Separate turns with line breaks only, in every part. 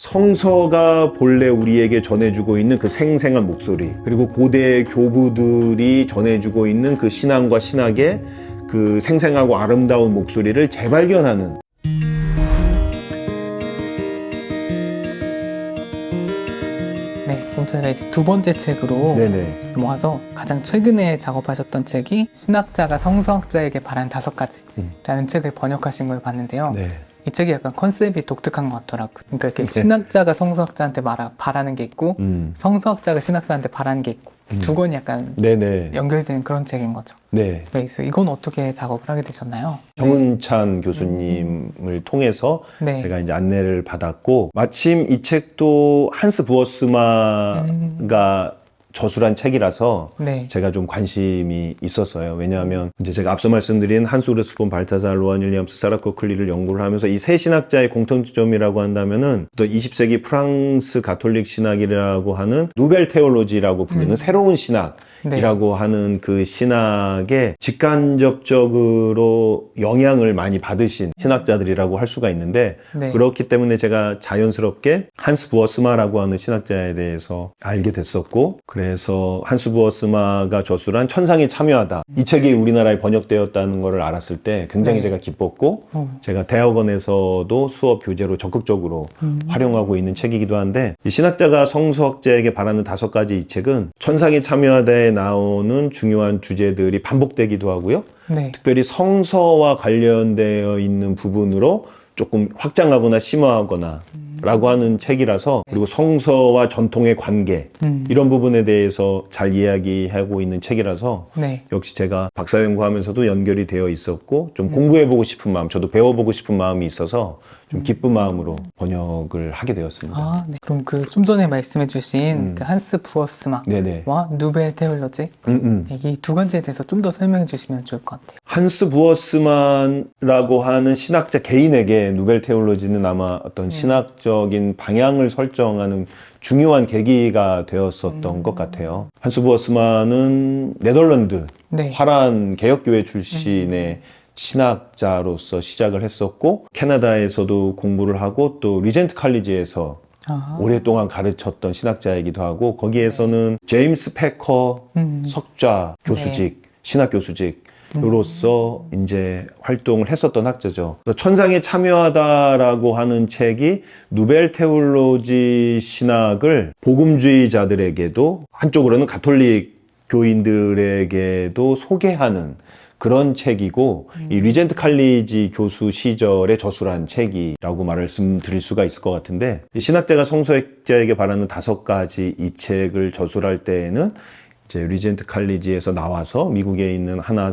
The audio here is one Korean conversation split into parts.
성서가 본래 우리에게 전해주고 있는 그 생생한 목소리, 그리고 고대 교부들이 전해주고 있는 그 신앙과 신학의 그 생생하고 아름다운 목소리를 재발견하는,
네, 그럼 저희가 이제 두 번째 책으로
네네.
모아서 가장 최근에 작업하셨던 책이 신학자가 성서학자에게 바란 5가지라는 책을 번역하신 걸 봤는데요.
네.
이 책이 약간 컨셉이 독특한 것 같더라고요. 그러니까 이렇게 신학자가 성서학자한테 바라는 게 있고 성서학자가 신학자한테 바라는 게 있고 두 권이 약간
네네.
연결된 그런 책인 거죠.
네.
네, 그래서 이건 어떻게 작업을 하게 되셨나요?
정은찬 교수님을 통해서
네.
제가 이제 안내를 받았고, 마침 이 책도 한스 부어스마가 저술한 책이라서
네.
제가 좀 관심이 있었어요. 왜냐하면 이제 제가 앞서 말씀드린 한스 우르스 폰 발타사르, 로안 윌리엄스, 사라 코클리를 연구를 하면서 이 세 신학자의 공통점이라고 한다면은 또 20세기 프랑스 가톨릭 신학이라고 하는 누벨 테올로지라고 불리는 새로운 신학,
네.
이라고 하는 그 신학에 직간접적으로 영향을 많이 받으신 신학자들이라고 할 수가 있는데,
네.
그렇기 때문에 제가 자연스럽게 한스 부어스마라고 하는 신학자에 대해서 알게 됐었고, 그래서 한스 부어스마가 저술한 천상에 참여하다, 이 책이 우리나라에 번역되었다는 것을 알았을 때 굉장히
네.
제가 기뻤고, 제가 대학원에서도 수업 교재로 적극적으로 활용하고 있는 책이기도 한데, 이 신학자가 성서학자에게 바라는 5가지 이 책은 천상에 참여하다에 나오는 중요한 주제들이 반복되기도 하고요.
네.
특별히 성서와 관련되어 있는 부분으로 조금 확장하거나 심화하거나 라고 하는 책이라서, 그리고 성서와 전통의 관계, 이런 부분에 대해서 잘 이야기하고 있는 책이라서
네.
역시 제가 박사 연구하면서도 연결이 되어 있었고, 좀 공부해보고 싶은 마음, 저도 배워보고 싶은 마음이 있어서 좀 기쁜 마음으로 번역을 하게 되었습니다.
아, 네. 그럼 그 좀 전에 말씀해주신 그 한스 부어스마와
네네.
누벨 테올로지, 이 두 가지에 대해서 좀 더 설명해 주시면 좋을 것 같아요.
한스 부어스만이라고 하는 신학자 개인에게 누벨 테올로지는 아마 어떤 신학적인 방향을 설정하는 중요한 계기가 되었었던 것 같아요. 한스 부어스만은 네덜란드
네.
화란 개혁교회 출신의 신학자로서 시작을 했었고, 캐나다에서도 공부를 하고 또 리젠트 칼리지에서 오랫동안 가르쳤던 신학자이기도 하고, 거기에서는 제임스 패커 석좌 교수직, 신학 교수직으로서 이제 활동을 했었던 학자죠. 천상에 참여하다라고 하는 책이 누벨 테올로지 신학을 복음주의자들에게도, 한쪽으로는 가톨릭 교인들에게도 소개하는 그런 책이고, 이 리젠트 칼리지 교수 시절에 저술한 책이라고 말씀드릴 수가 있을 것 같은데, 이 신학자가 성서학자에게 바라는 5가지 이 책을 저술할 때에는 이제 리젠트 칼리지에서 나와서 미국에 있는 한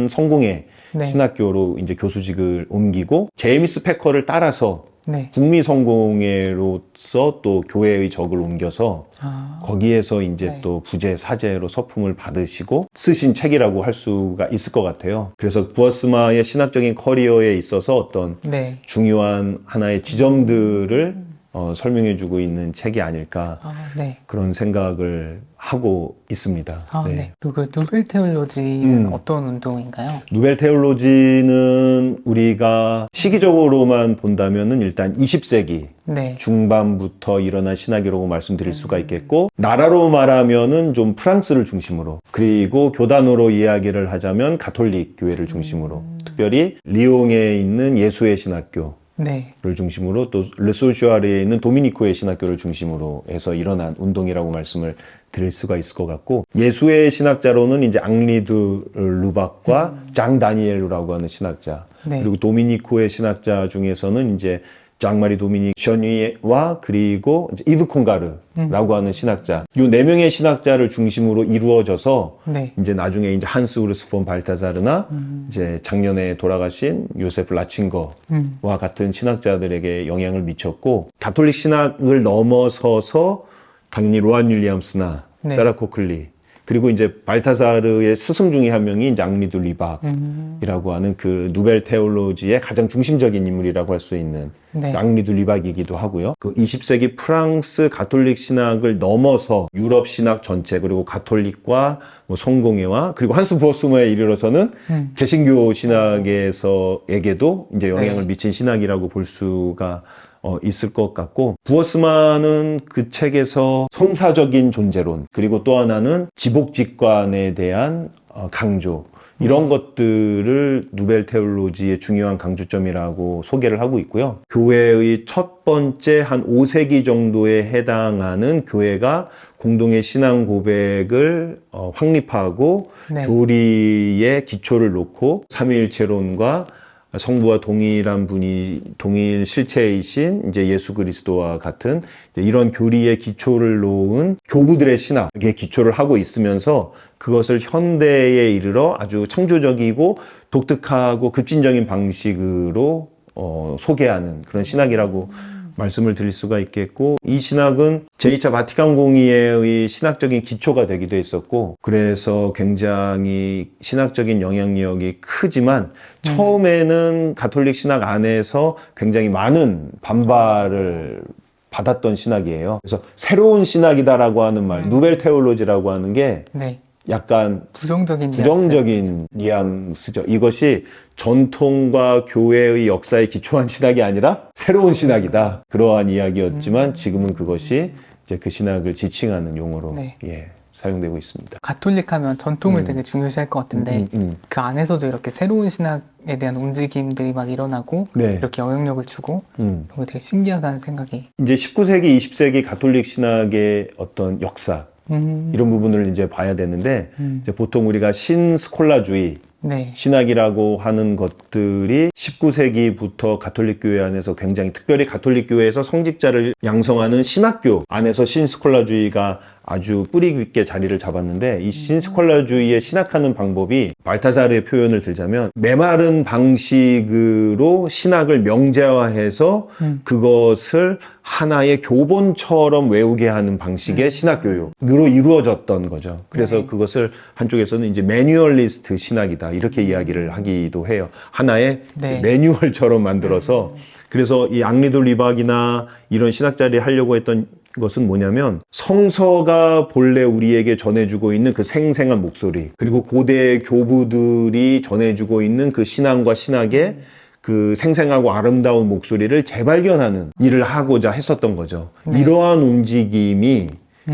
성공회
네.
신학교로 이제 교수직을 옮기고, 제임스 패커를 따라서
네.
북미 성공회로서 또 교회의 적을 옮겨서 거기에서 이제
네.
또 부재 사제로 서품을 받으시고 쓰신 책이라고 할 수가 있을 것 같아요. 그래서 부어스마의 신학적인 커리어에 있어서 어떤
네.
중요한 하나의 지점들을 설명해주고 있는 책이 아닐까,
네.
그런 생각을 하고 있습니다.
네. 그리고 그 누벨 테올로지는 어떤 운동인가요?
누벨 테올로지는 우리가 시기적으로만 본다면은 일단 20세기
네.
중반부터 일어난 신학이라고 말씀드릴 수가 있겠고, 나라로 말하면은 좀 프랑스를 중심으로, 그리고 교단으로 이야기를 하자면 가톨릭 교회를 중심으로, 특별히 리옹에 있는 예수의 신학교
네.
를 중심으로, 또 르소슈아르에 있는 도미니코의 신학교를 중심으로 해서 일어난 운동이라고 말씀을 드릴 수가 있을 것 같고, 예수의 신학자로는 이제 앙리 드 루박과 장 다니엘루라고 하는 신학자,
네.
그리고 도미니코의 신학자 중에서는 이제 장마리 도미닉 셔니와 그리고 이제 이브 콩가르라고 하는 신학자, 이 4명의 신학자를 중심으로 이루어져서
네.
이제 나중에 이제 한스 우르스 폰 발타사르나 이제 작년에 돌아가신 요세프 라친거와 같은 신학자들에게 영향을 미쳤고, 가톨릭 신학을 넘어서서 당연히 로안 윌리엄스나
네.
사라 코클리, 그리고 이제 발타사르의 스승 중에 한 명이 이제 앙리 드 리박이라고 하는 그 누벨 테올로지의 가장 중심적인 인물이라고 할 수 있는
네.
앙리 드 리박이기도 하고요. 그 20세기 프랑스 가톨릭 신학을 넘어서 유럽 신학 전체, 그리고 가톨릭과 뭐 성공회와, 그리고 한스 부어스마에 이르러서는 개신교 신학에서에게도 이제 영향을
네.
미친 신학이라고 볼 수가 있을 것 같고, 부어스만은 그 책에서 성사적인 존재론, 그리고 또 하나는 지복직관에 대한 강조, 이런 것들을 누벨 테올로지의 중요한 강조점이라고 소개를 하고 있고요. 교회의 첫 번째 한 5세기 정도에 해당하는 교회가 공동의 신앙 고백을 확립하고
네.
교리의 기초를 놓고 삼위일체론과 성부와 동일한 분이 동일 실체이신 이제 예수 그리스도와 같은 이제 이런 교리의 기초를 놓은 교부들의 신학에 기초를 하고 있으면서 그것을 현대에 이르러 아주 창조적이고 독특하고 급진적인 방식으로 소개하는 그런 신학이라고 말씀을 드릴 수가 있겠고, 이 신학은 제2차 바티칸 공의회의 신학적인 기초가 되기도 했었고, 그래서 굉장히 신학적인 영향력이 크지만 처음에는 가톨릭 신학 안에서 굉장히 많은 반발을 받았던 신학이에요. 그래서 새로운 신학이다라고 하는 말, 누벨 테올로지라고 하는 게
네.
약간
부정적인
뉘앙스죠. 이것이 전통과 교회의 역사에 기초한 신학이 아니라 새로운 신학이다. 그러한 이야기였지만 지금은 그것이 이제 그 신학을 지칭하는 용어로
네.
사용되고 있습니다.
가톨릭 하면 전통을 되게 중요시할 것 같은데 그 안에서도 이렇게 새로운 신학에 대한 움직임들이 막 일어나고
네.
이렇게 영향력을 주고 그런 게 되게 신기하다는 생각이.
이제 19세기, 20세기 가톨릭 신학의 어떤 역사 이런 부분을 이제 봐야 되는데 이제 보통 우리가 신스콜라주의
네.
신학이라고 하는 것들이 19세기부터 가톨릭 교회 안에서 굉장히 특별히 가톨릭 교회에서 성직자를 양성하는 신학교 안에서 신스콜라주의가 아주 뿌리 깊게 자리를 잡았는데, 이 신스콜라주의의 신학하는 방법이 발타사르의 표현을 들자면 메마른 방식으로 신학을 명제화해서 그것을 하나의 교본처럼 외우게 하는 방식의 신학교육으로 이루어졌던 거죠. 그래서
네.
그것을 한쪽에서는 이제 매뉴얼리스트 신학이다 이렇게 이야기를 하기도 해요. 하나의
네.
매뉴얼처럼 만들어서. 그래서 이 앙리도 리박이나 이런 신학자들이 하려고 했던 것은 뭐냐면, 성서가 본래 우리에게 전해주고 있는 그 생생한 목소리, 그리고 고대 교부들이 전해주고 있는 그 신앙과 신학의 그 생생하고 아름다운 목소리를 재발견하는 일을 하고자 했었던 거죠.
네.
이러한 움직임이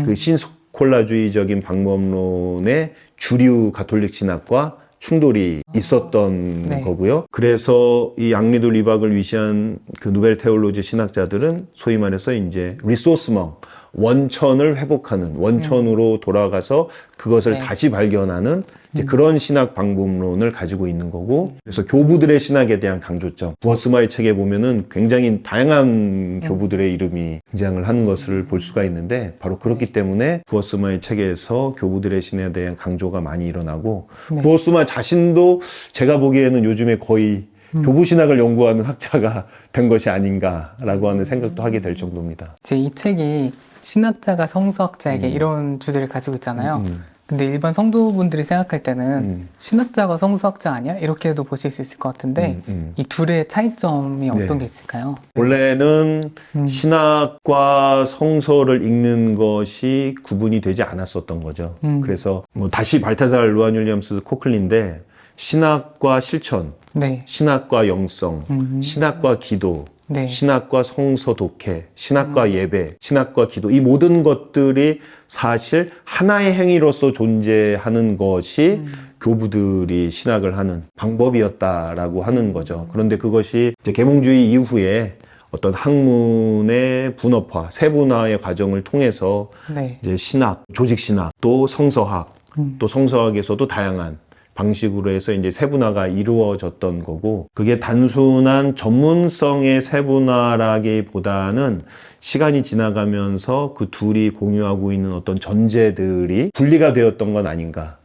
그 신스콜라주의적인 방법론의 주류 가톨릭 신학과 충돌이 있었던
네.
거고요. 그래서 이 앙리도 리박을 위시한 그 누벨 테올로지 신학자들은 소위 말해서 이제 리소스멍, 원천을 회복하는, 원천으로 돌아가서 그것을
네.
다시 발견하는 이제 그런 신학 방법론을 가지고 있는 거고, 그래서 교부들의 신학에 대한 강조점, 부어스마의 책에 보면은 굉장히 다양한 교부들의 이름이 등장을 하는 것을 볼 수가 있는데, 바로 그렇기 때문에 부어스마의 책에서 교부들의 신에 대한 강조가 많이 일어나고,
네.
부어스마 자신도 제가 보기에는 요즘에 거의 교부신학을 연구하는 학자가 된 것이 아닌가라고 하는 생각도 하게 될 정도입니다.
제 이 책이 신학자가 성서학자에게 이런 주제를 가지고 있잖아요. 근데 일반 성도분들이 생각할 때는 신학자가 성서학자 아니야? 이렇게도 보실 수 있을 것 같은데 이 둘의 차이점이 어떤
네.
게 있을까요?
원래는 신학과 성서를 읽는 것이 구분이 되지 않았었던 거죠. 그래서 뭐 다시 발타사르 루안 윌리엄스 코클리인데, 신학과 실천,
네.
신학과 영성, 신학과 기도,
네.
신학과 성서 독해, 신학과 예배, 신학과 기도, 이 모든 것들이 사실 하나의 행위로서 존재하는 것이 교부들이 신학을 하는 방법이었다라고 하는 거죠. 그런데 그것이 이제 계몽주의 이후에 어떤 학문의 분업화, 세분화의 과정을 통해서
네.
이제 신학, 조직신학, 또 성서학, 또 성서학에서도 다양한 방식으로 해서 이제 세분화가 이루어졌던 거고, 그게 단순한 전문성의 세분화라기보다는 시간이 지나가면서 그 둘이 공유하고 있는 어떤 전제들이 분리가 되었던 건 아닌가.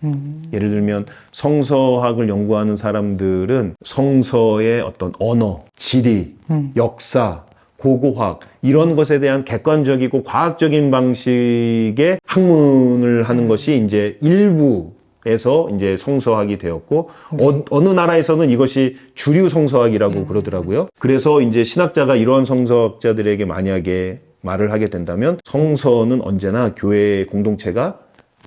예를 들면 성서학을 연구하는 사람들은 성서의 어떤 언어, 지리, 역사, 고고학 이런 것에 대한 객관적이고 과학적인 방식의 학문을 하는 것이 이제 일부에서 이제 성서학이 되었고, 어느 나라에서는 이것이 주류 성서학이라고 그러더라고요. 그래서 이제 신학자가 이런 성서학자들에게 만약에 말을 하게 된다면, 성서는 언제나 교회 공동체가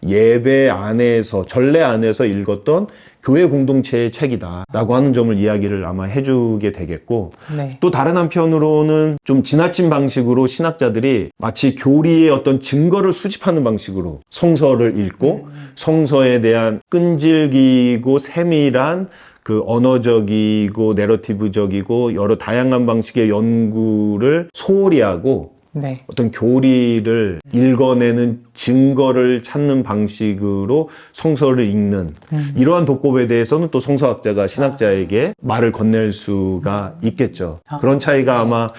예배 안에서, 전례 안에서 읽었던 교회 공동체의 책이다 라고 하는 점을 이야기를 아마 해주게 되겠고,
네.
또 다른 한편으로는 좀 지나친 방식으로 신학자들이 마치 교리의 어떤 증거를 수집하는 방식으로 성서를 읽고 성서에 대한 끈질기고 세밀한 그 언어적이고 내러티브적이고 여러 다양한 방식의 연구를 소홀히 하고
네.
어떤 교리를 읽어내는 증거를 찾는 방식으로 성서를 읽는 이러한 독법에 대해서는 또 성서학자가 신학자에게 말을 건넬 수가 있겠죠. 그런 차이가 아마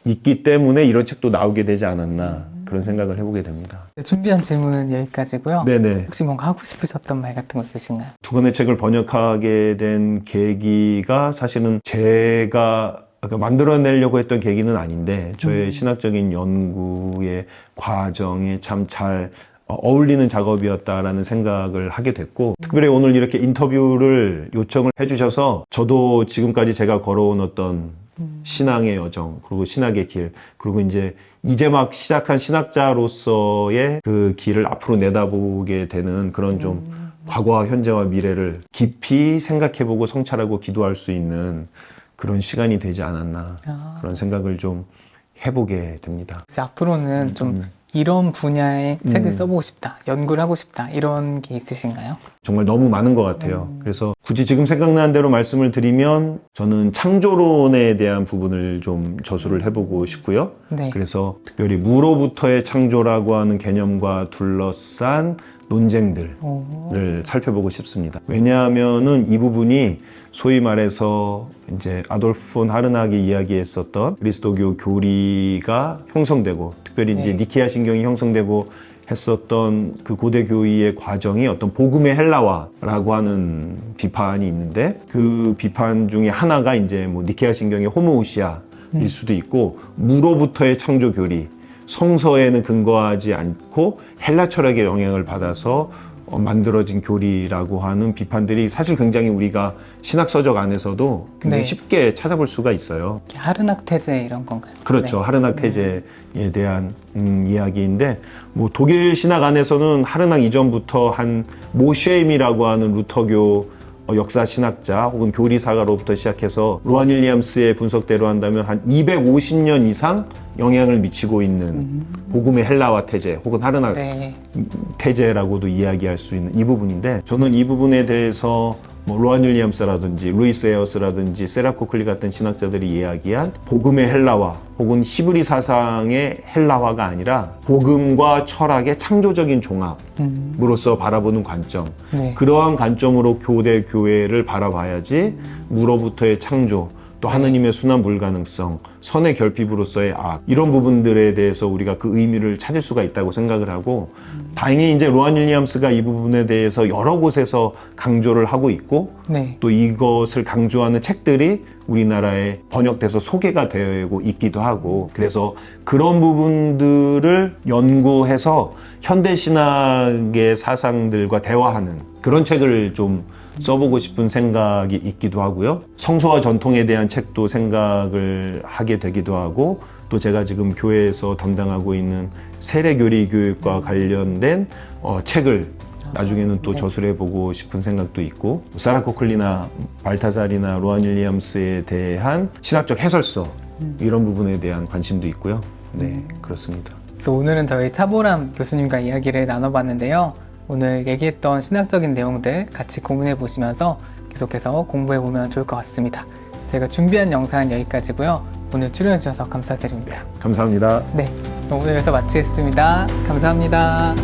있기 때문에 이런 책도 나오게 되지 않았나 그런 생각을 해보게 됩니다.
준비한 질문은 여기까지고요.
네네.
혹시 뭔가 하고 싶으셨던 말 같은 거 있으신가요?
두 권의 책을 번역하게 된 계기가 사실은 제가 만들어내려고 했던 계기는 아닌데 저의 신학적인 연구의 과정에 참 잘 어울리는 작업이었다라는 생각을 하게 됐고, 특별히 오늘 이렇게 인터뷰를 요청을 해주셔서 저도 지금까지 제가 걸어온 어떤 신앙의 여정, 그리고 신학의 길, 그리고 이제 막 시작한 신학자로서의 그 길을 앞으로 내다보게 되는 그런 좀 과거와 현재와 미래를 깊이 생각해보고 성찰하고 기도할 수 있는 그런 시간이 되지 않았나 그런 생각을 좀 해보게 됩니다.
혹시 앞으로는 좀 이런 분야의 책을 써보고 싶다, 연구를 하고 싶다 이런 게 있으신가요?
정말 너무 많은 것 같아요. 그래서 굳이 지금 생각나는 대로 말씀을 드리면 저는 창조론에 대한 부분을 좀 저술을 해보고 싶고요.
네.
그래서 특별히 무로부터의 창조라고 하는 개념과 둘러싼 논쟁들을 살펴보고 싶습니다. 왜냐하면은 이 부분이 소위 말해서 이제 아돌프 폰 하르낙이 이야기했었던 그리스도교 교리가 형성되고, 특별히 이제 니케아 신경이 형성되고 했었던 그 고대 교의의 과정이 어떤 복음의 헬라화라고 하는 비판이 있는데, 그 비판 중에 하나가 이제 뭐 니케아 신경의 호모우시아일 수도 있고, 무로부터의 창조 교리, 성서에는 근거하지 않고 헬라 철학의 영향을 받아서 만들어진 교리라고 하는 비판들이 사실 굉장히 우리가 신학 서적 안에서도 굉장히 쉽게 찾아볼 수가 있어요.
하르낙 태제 이런 건가요?
그렇죠. 하르낙 태제에 대한 이야기인데, 뭐 독일 신학 안에서는 하르낙 이전부터 한 모쉐임이라고 하는 루터교 역사 신학자 혹은 교리사가로부터 시작해서 로안 윌리엄스의 분석대로 한다면 한 250년 이상 영향을 미치고 있는 복음의 헬라화 태제 혹은 하르낙 태제라고도 이야기할 수 있는 이 부분인데, 저는 이 부분에 대해서 뭐 로안 윌리엄스라든지 루이스 에어스라든지 세라 코클리 같은 신학자들이 이야기한 복음의 헬라화 혹은 히브리 사상의 헬라화가 아니라 복음과 철학의 창조적인 종합으로서 바라보는 관점, 그러한 관점으로 교대 교회를 바라봐야지 무로부터의 창조, 또 하느님의 순환 불가능성, 선의 결핍으로서의 악, 이런 부분들에 대해서 우리가 그 의미를 찾을 수가 있다고 생각을 하고, 다행히 이제 로안 윌리엄스가 이 부분에 대해서 여러 곳에서 강조를 하고 있고, 또 이것을 강조하는 책들이 우리나라에 번역돼서 소개가 되고 있기도 하고, 그래서 그런 부분들을 연구해서 현대신학의 사상들과 대화하는 그런 책을 좀 써보고 싶은 생각이 있기도 하고요. 성서와 전통에 대한 책도 생각을 하게 되기도 하고, 또 제가 지금 교회에서 담당하고 있는 세례교리 교육과 관련된 책을 나중에는 또 저술해보고 싶은 생각도 있고, 사라 코클리나 발타살이나 로안 윌리엄스에 대한 신학적 해설서 이런 부분에 대한 관심도 있고요. 네, 그렇습니다.
그래서 오늘은 저희 차보람 교수님과 이야기를 나눠봤는데요. 오늘 얘기했던 신학적인 내용들 같이 고민해 보시면서 계속해서 공부해 보면 좋을 것 같습니다. 제가 준비한 영상은 여기까지고요. 오늘 출연해 주셔서 감사드립니다.
감사합니다.
네, 오늘 여기서 마치겠습니다. 감사합니다.